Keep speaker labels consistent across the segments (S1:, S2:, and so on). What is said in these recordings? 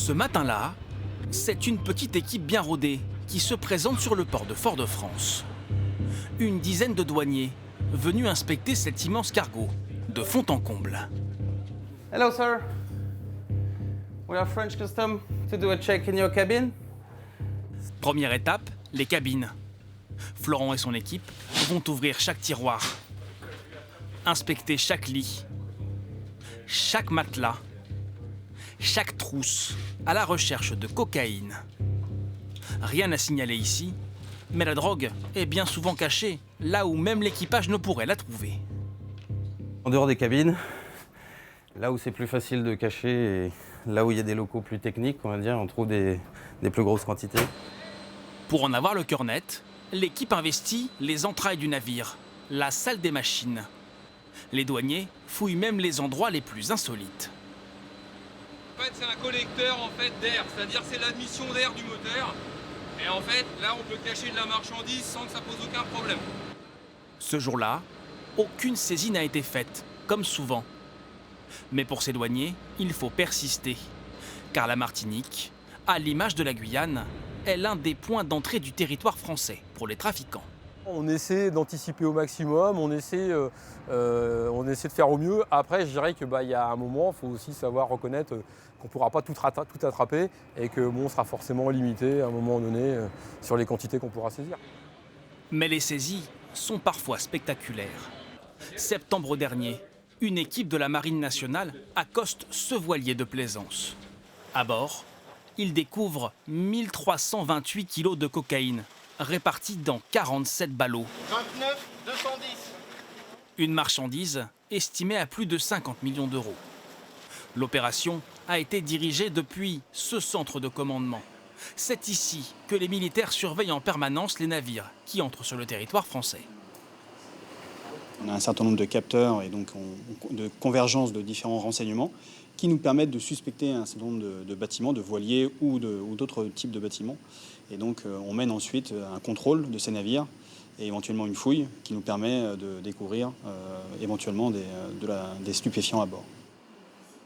S1: Ce matin-là, c'est une petite équipe bien rodée qui se présente sur le port de Fort-de-France. Une dizaine de douaniers venus inspecter cet immense cargo de fond en comble.
S2: Hello, sir. We are French Custom to do a check in your cabin.
S1: Première étape, les cabines. Florent et son équipe vont ouvrir chaque tiroir, inspecter chaque lit, chaque matelas, chaque trousse, à la recherche de cocaïne. Rien à signaler ici, mais la drogue est bien souvent cachée, là où même l'équipage ne pourrait la trouver.
S2: En dehors des cabines, là où c'est plus facile de cacher et là où il y a des locaux plus techniques, on va dire, on trouve des plus grosses quantités.
S1: Pour en avoir le cœur net, l'équipe investit les entrailles du navire, la salle des machines. Les douaniers fouillent même les endroits les plus insolites.
S3: En fait, c'est un collecteur d'air, c'est-à-dire c'est l'admission d'air du moteur. Et en fait, là, on peut cacher de la marchandise sans que ça pose aucun problème.
S1: Ce jour-là, aucune saisie n'a été faite, comme souvent. Mais pour ces douaniers, il faut persister. Car la Martinique, à l'image de la Guyane, est l'un des points d'entrée du territoire français pour les trafiquants.
S4: On essaie d'anticiper au maximum, on essaie de faire au mieux. Après, je dirais qu'il y a un moment, il faut aussi savoir reconnaître qu'on ne pourra pas tout attraper et que on sera forcément limité à un moment donné sur les quantités qu'on pourra saisir.
S1: Mais les saisies sont parfois spectaculaires. Septembre dernier, une équipe de la Marine nationale accoste ce voilier de plaisance. À bord, ils découvrent 1328 kilos de cocaïne, répartis dans 47 ballots.
S5: 29 210.
S1: Une marchandise estimée à plus de 50 millions d'euros. L'opération a été dirigée depuis ce centre de commandement. C'est ici que les militaires surveillent en permanence les navires qui entrent sur le territoire français.
S6: On a un certain nombre de capteurs et donc de convergence de différents renseignements qui nous permettent de suspecter un certain nombre de bâtiments, de voiliers ou d'autres types de bâtiments. Et donc on mène ensuite un contrôle de ces navires et éventuellement une fouille qui nous permet de découvrir éventuellement des stupéfiants à bord.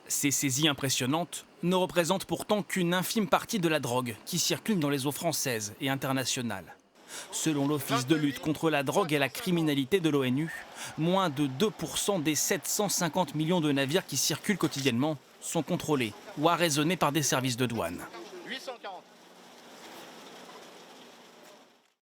S1: Ces saisies impressionnantes ne représentent pourtant qu'une infime partie de la drogue qui circule dans les eaux françaises et internationales. Selon l'Office de lutte contre la drogue et la criminalité de l'ONU, moins de 2% des 750 millions de navires qui circulent quotidiennement sont contrôlés ou arraisonnés par des services de douane.